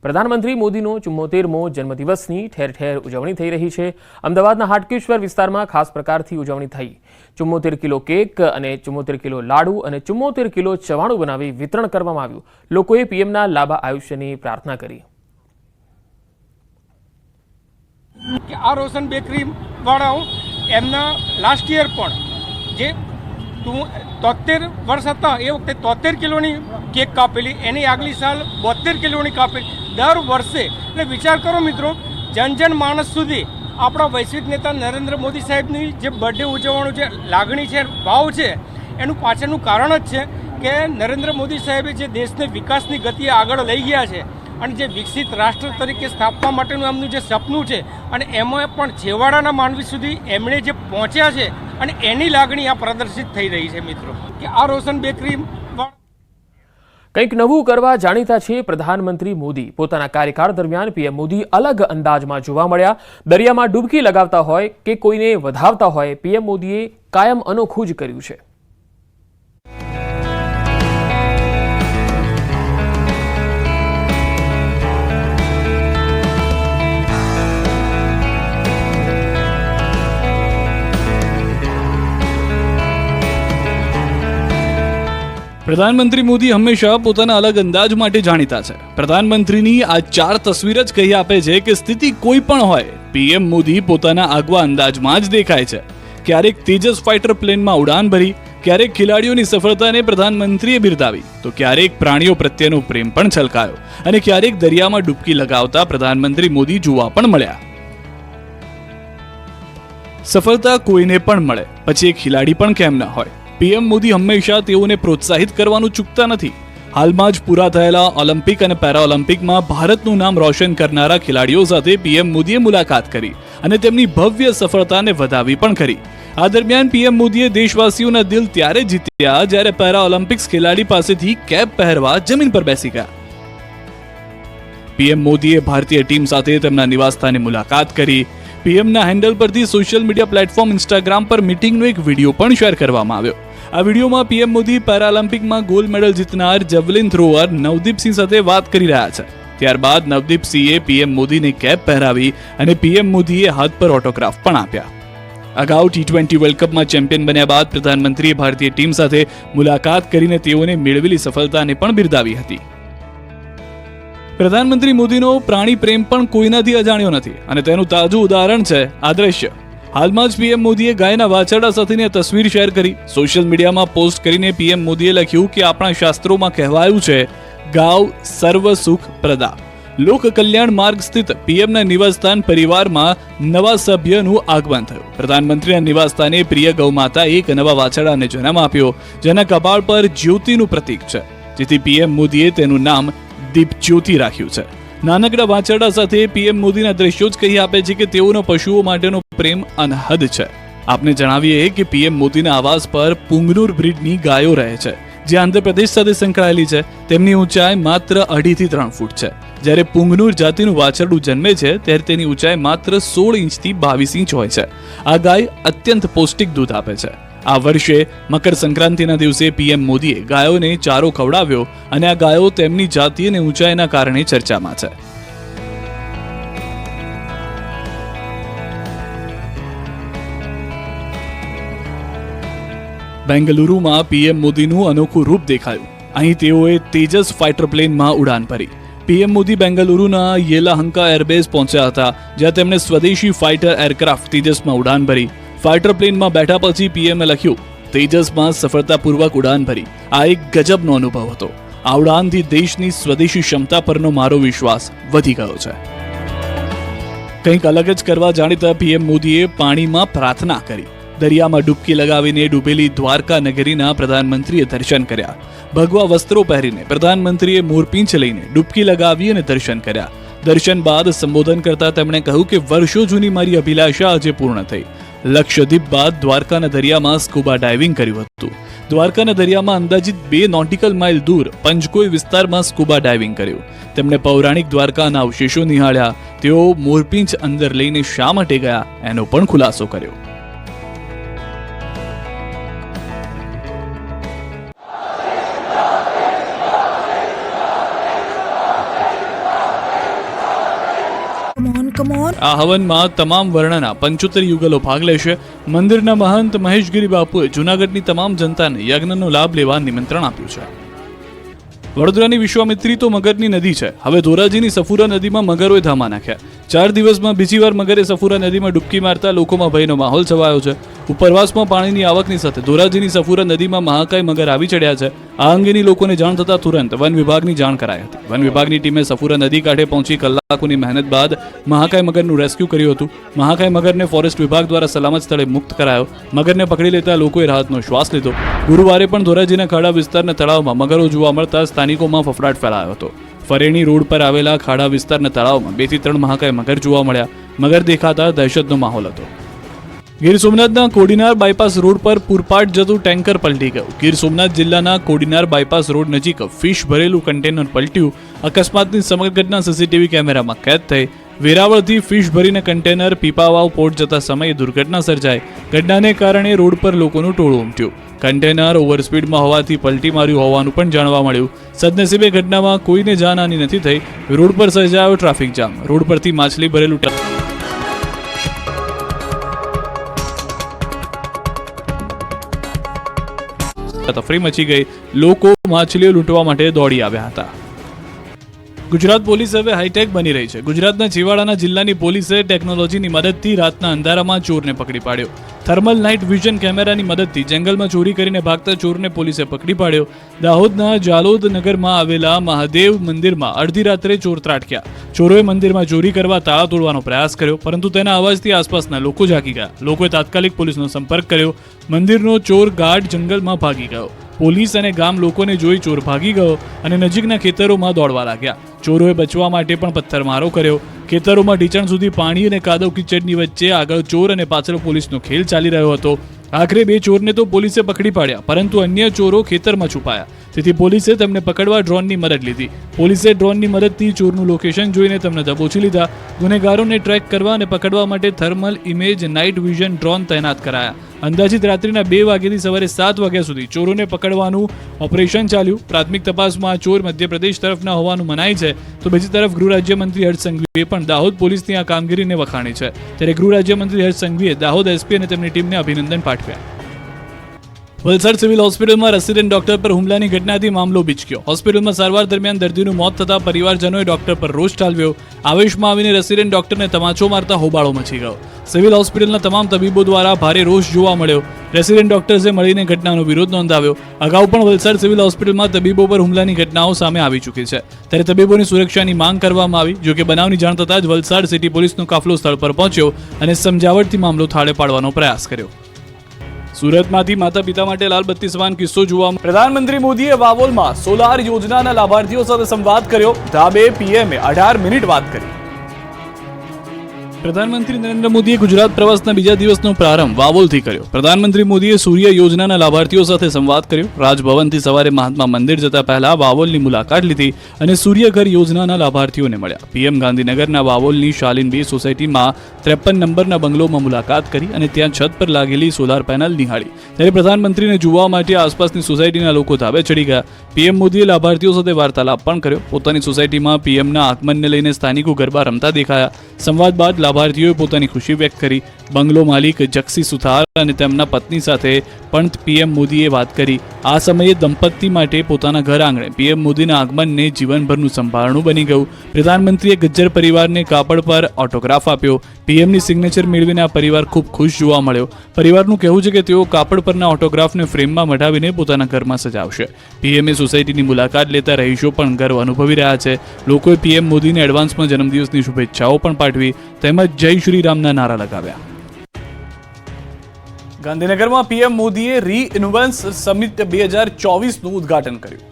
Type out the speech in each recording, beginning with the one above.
પ્રધાનમંત્રી મોદીનો 74મો જન્મદિવસની ઠેર ઠેર ઉજવણી થઈ રહી છે। અમદાવાદના હાટકેશ્વર વિસ્તારમાં ખાસ પ્રકારથી ઉજવણી થઈ। 74 કિલો કેક અને 74 કિલો લાડુ અને 74 કિલો ચવાણું બનાવી વિતરણ કરવામાં આવ્યું। લોકોએ પીએમના લાંબા આયુષ્યની પ્રાર્થના કરી। આ રોશન બેકરી વાળાઓ એમના લાસ્ટ યર પણ જે 73 વર્ષ હતા એ વખતે 73 કિલોની કેક કાપેલી, એની આગલી સાલ 72 કિલોની કાપેલી। દર વર્ષે એટલે વિચાર કરો મિત્રો, જન માણસ સુધી આપણા વૈશ્વિક નેતા નરેન્દ્ર મોદી સાહેબની જે બર્થડે ઉજવવાનું જે લાગણી છે, ભાવ છે, એનું પાછળનું કારણ જ છે કે નરેન્દ્ર મોદી સાહેબે જે દેશને વિકાસની ગતિએ આગળ લઈ ગયા છે અને જે વિકસિત રાષ્ટ્ર તરીકે સ્થાપવા માટેનું એમનું જે સપનું છે અને એમાં પણ છેવાડાના માનવી સુધી એમણે જે પહોંચ્યા છે અને એની લાગણી આ પ્રદર્શિત થઈ રહી છે મિત્રો કે આ રોશન બેકરી કંઈક નવું કરવા જાણીતા છે પ્રધાનમંત્રી મોદી। પોતાના કાર્યકાળ દરમિયાન પીએમ મોદી અલગ અંદાજમાં જોવા મળ્યા। દરિયામાં ડૂબકી લગાવતા હોય કે કોઈને વધાવતા હોય, પીએમ મોદીએ કાયમ અનોખું જ કર્યું છે। પ્રધાનમંત્રી મોદી હંમેશા પોતાના અલગ અંદાજ માટે જાણીતા છે। પ્રધાનમંત્રીની આ 4 તસવીર જ કહી આપે છે કે સ્થિતિ કોઈ પણ હોય, પીએમ મોદી પોતાના આગવા અંદાજમાં જ દેખાય છે। ક્યારેક તેજસ ફાઇટર પ્લેનમાં ઉડાન ભરી, ક્યારેક ખેલાડીઓની સફળતાને પ્રધાનમંત્રીએ બિરદાવી, તો ક્યારેક પ્રાણીઓ પ્રત્યેનો પ્રેમ પણ છલકાયો અને ક્યારેક દરિયામાં ડૂબકી લગાવતા પ્રધાનમંત્રી મોદી જોવા પણ મળ્યા। સફળતા કોઈને પણ મળે, પછી એક ખેલાડી પણ કેમ ન હોય, પીએમ મોદી હંમેશા તેઓને પ્રોત્સાહિત કરવાનું ચૂકતા નથી। હાલમાં જ પૂરા થયેલા ઓલિમ્પિક અને પેરાઓલિમ્પિકમાં ભારતનું નામ રોશન કરનારા ખેલાડીઓ સાથે પીએમ મોદીએ મુલાકાત કરી અને તેમની ભવ્ય સફળતાને વધાવી પણ કરી। આ દરમિયાન પીએમ મોદીએ દેશવાસીઓના દિલ ત્યારે જીત્યા જ્યારે પેરાઓલિમ્પિક્સ ખેલાડી પાસેથી કેપ પહેરવા જમીન પર બેસી ગયા। પીએમ મોદીએ ભારતીય ટીમ સાથે તેમના નિવાસસ્થાને મુલાકાત કરી। પીએમના હેન્ડલ પરથી સોશિયલ મીડિયા પ્લેટફોર્મ ઇન્સ્ટાગ્રામ પર મીટિંગનો એક વિડીયો પણ શેર કરવામાં આવ્યો। આ વિડીયોમાં પીએમ મોદી પેરાઓલિમ્પિકમાં ગોલ્ડ મેડલ જીતનાર જેવલિન થ્રોઅર નવદીપસિંહ સાથે વાત કરી રહ્યા છે। ત્યારબાદ નવદીપસિંહે પીએમ મોદીને કેપ પહેરાવી અને પીએમ મોદીએ હાથ પર ઓટોગ્રાફ પણ આપ્યા। અગાઉ T20 વર્લ્ડ કપમાં ચેમ્પિયન બન્યા બાદ પ્રધાનમંત્રીએ ભારતીય ટીમ સાથે મુલાકાત કરીને તેઓને મેળવેલી સફળતાને પણ બિરદાવી હતી। પ્રધાનમંત્રી મોદીનો પ્રાણી પ્રેમ પણ કોઈનાથી અજાણ્યો નથી અને તેનું તાજું ઉદાહરણ છે આ દ્રશ્ય। હાલમાં જ પીએમ મોદીએ ગાયના વાછરડા સાથેની તસવીર શેર કરી। સોશિયલ મીડિયામાં પોસ્ટ કરીને પીએમ મોદીએ લખ્યું કે આપણા શાસ્ત્રોમાં કહેવાયું છે, ગાવ સર્વ સુખ પ્રદા। લોક કલ્યાણ માર્ગ સ્થિત પીએમના નિવાસસ્થાન પરિવારમાં નવા સભ્યનું આગમન થયું। પ્રધાનમંત્રીના નિવાસસ્થાને પ્રિય ગૌમાતા એક નવા વાછરડાને જન્મ આપ્યો, જેના કપાળ પર જ્યોતિનું પ્રતીક છે, જેથી પીએમ મોદીએ તેનું નામ દીપજ્યોતિ રાખ્યું છે। નાનકડા વાછરડા સાથે પીએમ મોદીના દ્રશ્યો જ કહી આપે છે કે તેઓનો પશુઓ માટેનો પ્રેમ અનહદ છે। આપને જણાવીએ કે પીએમ મોદીના આવાસ પર પુંગનુર બ્રીડની ગાયો રહે છે, જે આંધ્રપ્રદેશ સાથે સંકળાયેલી છે। તેમની ઊંચાઈ માત્ર 2.5 થી 3 ફૂટ છે। જ્યારે પુંગનુર જાતિનું વાછરડું જન્મે છે ત્યારે તેની ઊંચાઈ માત્ર 16 ઇંચથી 22 ઇંચ હોય છે। આ ગાય અત્યંત પૌષ્ટિક દૂધ આપે છે। આ વર્ષે મકર સંક્રાંતિના દિવસે પીએમ મોદીએ ગાયોને ચારો ખવડાવ્યો અને આ ગાયો તેમની જાતિ અને ઊંચાઈના કારણે ચર્ચામાં છે। બેંગલુરુમાં પીએમ મોદીનું અનોખું રૂપ દેખાયું। અહીં તેઓએ તેજસ ફાઇટર પ્લેનમાં ઉડાન ભરી। પીએમ મોદી બેંગલુરુના યેલાહંકા એરબેઝ પહોંચ્યા હતા, જ્યાં તેમણે સ્વદેશી ફાઇટર એરક્રાફ્ટ તેજસમાં ઉડાન ભરી। ફાઇટર પ્લેનમાં બેઠા પછી પીએમએ લખ્યું, તેજસમાં સફળતાપૂર્વક ઉડાન ભરી। આ એક ગજબનો અનુભવ હતો। આ ઉડાનથી દેશની સ્વદેશી ક્ષમતા પરનો મારો વિશ્વાસ વધી ગયો છે। કંઈક અલગ જ કરવા જાણીતા પીએમ મોદીએ પાણીમાં પ્રાર્થના કરી। દરિયામાં ડૂબકી લગાવીને ડૂબેલી દ્વારકા નગરીના પ્રધાનમંત્રીએ દર્શન કર્યા। ભગવા વસ્ત્રો પહેરીને પ્રધાનમંત્રીએ મોરપીંછ લઈને ડૂબકી લગાવી અને દર્શન કર્યા। દર્શન બાદ સંબોધન કરતા તેમણે કહ્યું કે વર્ષો જૂની મારી અભિલાષા આજે પૂર્ણ થઈ। લક્ષદ્વીપ બાદ દ્વારકાના દરિયામાં સ્કુબા ડાઇવિંગ કર્યું હતું। દ્વારકાના દરિયામાં અંદાજિત 2 નોટિકલ માઇલ દૂર પંચકોઈ વિસ્તારમાં સ્કુબા ડાઇવિંગ કર્યું। તેમણે પૌરાણિક દ્વારકાના અવશેષો નિહાળ્યા। તેઓ મોરપીંછ અંદર લઈને શા માટે ગયા એનો પણ ખુલાસો કર્યો। come on. આ હવનમાં તમામ વર્ણના 75 યુગલો ભાગ લેશે. મંદિરના મહંત મહેશગીરી બાપુએ જૂનાગઢની તમામ જનતાને યજ્ઞનો લાભ લેવા નિમંત્રણ આપ્યું છે. વડોદરાની વિશ્વામિત્રી તો મગરની નદી છે. હવે ધોરાજીની સફુરા નદીમાં મગરોએ ધામા નાખ્યા. 4 દિવસમાં બીજી વાર મગરે સફુરા નદીમાં ડૂબકી મારતા લોકોમાં ભયનો માહોલ છવાયો છે. ઉપરવાસમાં પાણીની આવકની સાથે ધોરાજીની સફુરા નદીમાં મહાકાય મગર આવી ચડ્યા છે. આ અંગેની લોકોને જાણ થતાં તુરંત વન વિભાગની જાણ કરાઈ હતી. વન વિભાગની ટીમે સફુરા નદી કાંઠે પહોંચી કલાકોની મહેનત બાદ મહાકાય મગરનું રેસ્ક્યુ કર્યું હતું. મહાકાય મગરને ફોરેસ્ટ વિભાગ દ્વારા સલામત સ્થળે મુક્ત કરાયો. મગરને પકડી લેતા લોકોએ રાહતનો શ્વાસ લીધો. ગુરુવારે પણ ધોરાજીના ખાડા વિસ્તારના તળાવમાં મગરો જોવા મળતા સ્થાનિકોમાં ફફડાટ ફેલાયો હતો. ફરેણી રોડ પર આવેલા ખાડા વિસ્તારના તળાવમાં 2 થી 3 મહાકાય મગર જોવા મળ્યા. મગર દેખાતા દહેશતનો માહોલ હતો. ગીર સોમનાથના કોડીનાર બાયપાસ રોડ પર પૂરપાટ જતું ટેન્કર પલટી ગયું. ગીર સોમનાથ જિલ્લાના કોડીનાર બાયપાસ રોડ નજીક ફિશ ભરેલું કન્ટેનર પલટ્યું. અકસ્માતની સમગ્ર ઘટના સીસીટીવી કેમેરામાં કેદ થઈ. વેરાવળથી ફિશ ભરીને કન્ટેનર પીપાવાવ પોર્ટ જતા સમયે દુર્ઘટના સર્જાઈ. ઘટનાને કારણે રોડ પર લોકોનું ટોળું ઉમટ્યું. કન્ટેનર ઓવરસ્પીડમાં હોવાથી પલટી માર્યું હોવાનું પણ જાણવા મળ્યું. સદનસીબે ઘટનામાં કોઈને જાનહાની નથી થઈ. રોડ પર સર્જાયો ટ્રાફિક જામ. રોડ પરથી માછલી ભરેલું તફરી મચી ગઈ. લોકો માછલીઓ લૂંટવા માટે દોડી આવ્યા હતા. ગુજરાત પોલીસ હવે હાઈટેક બની રહી છે. ગુજરાતના છેવાડાના જિલ્લાની પોલીસે ટેકનોલોજીની મદદથી રાતના અંધારામાં ચોરને પકડી પાડ્યો. થર્મલ નાઇટ વિઝન કેમેરાની મદદથી જંગલમાં ચોરી કરીને ભાગતા ચોરને પોલીસે પકડી પાડ્યો. દાહોદના જાલોદ નગરમાં આવેલા મહાદેવ મંદિરમાં અડધી રાત્રે ચોર ત્રાટક્યા. ચોરોએ મંદિરમાં ચોરી કરવા તાળા તોડવાનો પ્રયાસ કર્યો, પરંતુ તેના અવાજથી આસપાસના લોકો જાગી ગયા. લોકોએ તાત્કાલિક પોલીસનો સંપર્ક કર્યો. મંદિરનો ચોર ગાઢ જંગલમાં ભાગી ગયો. પોલીસ અને ગામ લોકોને જોઈ ચોર ભાગી ગયો અને નજીકના ખેતરોમાં દોડવા લાગ્યા. ચોરોએ બચવા માટે પણ પથ્થરમારો કર્યો. ખેતરોમાં ઢીચણ સુધી પાણી અને કાદવ કિચડની વચ્ચે આગળ ચોર અને પાછળ પોલીસનો ખેલ ચાલી રહ્યો હતો. આખરે 2 ચોરને તો પોલીસે પકડી પાડ્યા, પરંતુ અન્ય ચોરો ખેતરમાં છુપાયા. તેથી પોલીસે તેમને પકડવા ડ્રોનની મદદ લીધી. પોલીસે ડ્રોનની મદદથી ચોરનું લોકેશન જોઈને તેમને દબોચી લીધા. ગુનેગારોને ટ્રેક કરવા અને પકડવા માટે thermal image night vision drone તૈનાત કરાયા. અંદાજિત રાત્રિના 2 વાગ્યાથી સવારે 7 વાગ્યા સુધી ચોરોને પકડવાનું ઓપરેશન ચાલ્યું. પ્રાથમિક તપાસમાં આ ચોર મધ્યપ્રદેશ તરફના હોવાનું મનાય છે. તો બીજી તરફ ગૃહ રાજ્યમંત્રી હર્ષ સંઘવીએ પણ દાહોદ પોલીસની આ કામગીરીને વખાણી છે. ત્યારે ગૃહ રાજ્યમંત્રી હર્ષ સંઘવીએ દાહોદ એસપી અને તેમની ટીમને અભિનંદન પાઠવ્યા. વલસાડ સિવિલ હોસ્પિટલમાં રેસિડેન્ટ ડોક્ટર પર હુમલાની ઘટનાથી મામલો બીચક્યો. હોસ્પિટલમાં સારવાર દરમિયાન દર્દીનું મોત થતા પરિવારજનોએ ડોક્ટર પર રોષ ઠાલવ્યો. આવેશમાં આવીને રેસિડેન્ટ ડોક્ટરને તમાચો મારતા હોબાળો મચી ગયો. સિવિલ હોસ્પિટલના તમામ તબીબો દ્વારા ભારે રોષ જોવા મળ્યો. રેસિડેન્ટ ડોક્ટર્સે મળીને ઘટનાનો વિરોધ નોંધાવ્યો. અગાઉ પણ વલસાડ સિવિલ હોસ્પિટલમાં તબીબો પર હુમલાની ઘટનાઓ સામે આવી ચૂકી છે. ત્યારે તબીબોની સુરક્ષાની માંગ કરવામાં આવી. જોકે બનાવની જાણ થતાં જ વલસાડ સિટી પોલીસનો કાફલો સ્થળ પર પહોંચ્યો અને સમજાવટથી મામલો થાળે પાડવાનો પ્રયાસ કર્યો. સુરતમાંથી માતા પિતા માટે લાલબત્તી સમાન કિસ્સો જોવા. પ્રધાનમંત્રી મોદીએ વાવોલમાં સોલાર યોજનાના લાભાર્થીઓ સાથે સંવાદ કર્યો. ધાબે પીએમએ 18 મિનિટ વાત કરી. પ્રધાનમંત્રી નરેન્દ્ર મોદીએ ગુજરાત પ્રવાસના બીજા દિવસનો પ્રારંભ વાવોલથી કર્યો. પ્રધાનમંત્રી મોદીએ સૂર્ય યોજનાના લાભાર્થીઓ સાથે સંવાદ કર્યો. રાજભવનથી સવારે મહાત્મા મંદિર જતા પહેલા વાવોલની મુલાકાત લીધી અને સૂર્યઘર યોજનાના લાભાર્થીઓને મળ્યા. પીએમ ગાંધીનગરના વાવોલની શાલીન બી સોસાયટીમાં 53 નંબરના બંગલોમાં મુલાકાત કરી અને ત્યાં છત પર લાગેલી સોલાર પેનલ નિહાળી. ત્યારે પ્રધાનમંત્રીને જોવા માટે આસપાસની સોસાયટીના લોકો ધાબે ચડી ગયા. પીએમ મોદીએ લાભાર્થીઓ સાથે વાર્તાલાપ પણ કર્યો. પોતાની સોસાયટીમાં પીએમના આગમનને લઈને સ્થાનિકો ગરબા રમતા દેખાયા. સંવાદ બાદ લાભાર્થીઓએ પોતાની ખુશી વ્યક્ત કરી. બંગલો માલિક જક્ષી સુથાર અને તેમના પત્ની સાથે પણ પીએમ મોદીએ વાત કરી. આ સમયે દંપતી માટે પોતાના ઘર આંગણે પીએમ મોદીના આગમનને જીવનભરનું સંભાળણું બની ગયું. પ્રધાનમંત્રીએ ગજ્જર પરિવારને કાપડ પર ઓટોગ્રાફ આપ્યો. પીએમની સિગ્નેચર મેળવીને આ પરિવાર ખૂબ ખુશ જોવા મળ્યો. પરિવારનું કહેવું છે કે તેઓ કાપડ પરના ઓટોગ્રાફને ફ્રેમમાં મઢાવીને પોતાના ઘરમાં સજાવશે. પીએમએ સોસાયટીની મુલાકાત લેતા રહીશો પણ ગર્વ અનુભવી રહ્યા છે. લોકોએ પીએમ મોદીને એડવાન્સમાં જન્મદિવસની શુભેચ્છાઓ પણ પાઠવી તેમજ જય શ્રી રામના નારા લગાવ્યા. ગાંધીનગરમાં પીએમ મોદીએ રીઇન્વેન્સ સમિટ 2024નું ઉદ્ઘાટન કર્યું.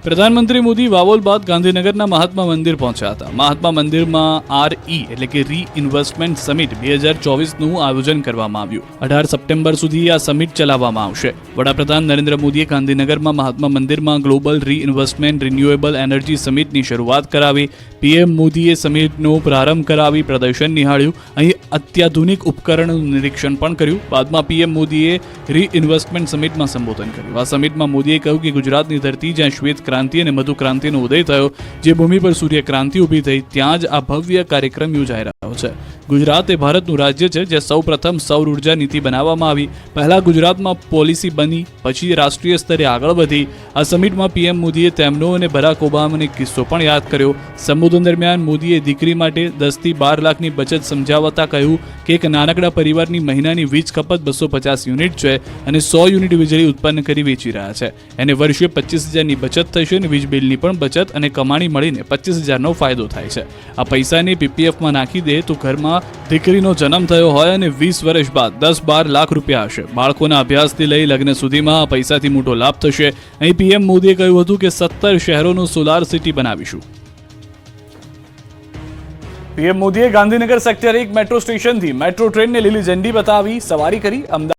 પ્રધાનમંત્રી મોદી વાવોલ બાદ ગાંધીનગરના મહાત્મા મંદિર પહોંચ્યા હતા. મહાત્મા મંદિરમાં RE એટલે કે રીઇન્વેસ્ટમેન્ટ સમિટ 2024નું આયોજન કરવામાં આવ્યું. 18 સપ્ટેમ્બર સુધી આ સમિટ ચલાવવામાં આવશે. વડાપ્રધાન નરેન્દ્ર મોદીએ ગાંધીનગરમાં મહાત્મા મંદિરમાં ગ્લોબલ રીઇન્વેસ્ટમેન્ટ રિન્યુએબલ એનર્જી સમિટની શરૂઆત કરાવી. પીએમ મોદીએ સમિટનો પ્રારંભ કરાવી પ્રદર્શન નિહાળ્યું. અહીં અત્યાધુનિક ઉપકરણનું નિરીક્ષણ પણ કર્યું. બાદમાં પીએમ મોદીએ રીઇન્વેસ્ટમેન્ટ સમિટમાં સંબોધન કર્યું. આ સમિટમાં મોદીએ કહ્યું કે ગુજરાતની ધરતી જ્યાં શ્વેત ક્રાંતિ ક્રાંતિ અને મધુ ક્રાંતિનો ઉદય થયો, જે ભૂમિ પર સૂર્ય ક્રાંતિ ઊભી થઈ, ત્યાં જ આ ભવ્ય કાર્યક્રમ યોજાઈ રહ્યો છે. ગુજરાત એ ભારતનું રાજ્ય છે જે સૌ પ્રથમ સૌર ઉર્જા નીતિ બનાવવામાં આવી. પહેલા ગુજરાતમાં પોલિસી બની, પછી રાષ્ટ્રીય સ્તરે આગળ વધી. આ સમિટમાં પીએમ મોદીએ તેમનો અને બરાક ઓબામાનો કિસ્સો પણ યાદ કર્યો. સંબોધન દરમિયાન મોદીએ દીકરી માટે 10 થી 12 લાખની બચત સમજાવતા કહ્યું કે એક નાનકડા પરિવારની મહિનાની વીજ ખપત 250 યુનિટ છે અને 100 યુનિટ વીજળી ઉત્પન્ન કરી વેચી રહ્યા છે. એને વર્ષે 25,000ની બચત થશે અને વીજ બિલની પણ બચત અને કમાણી મળીને 25,000નો ફાયદો થાય છે. આ પૈસાને પીપીએફમાં નાખી દે તો ઘરમાં દીકરીનો જન્મ થયો હોય અને 20 વર્ષ બાદ 10-12 લાખ રૂપિયા હશે. બાળકોના અભ્યાસથી લઈ લગ્ન સુધીમાં આ પૈસાથી મોટો લાભ થશે. અહીં પીએમ મોદીએ કહ્યું હતું કે 17 શહેરોનું સોલાર સિટી બનાવીશું. પીએમ મોદીએ ગાંધીનગર સેક્ટર 1 મેટ્રો સ્ટેશનથી મેટ્રો ટ્રેનને લીલી ઝંડી બતાવી સવારી કરી અમદાવાદ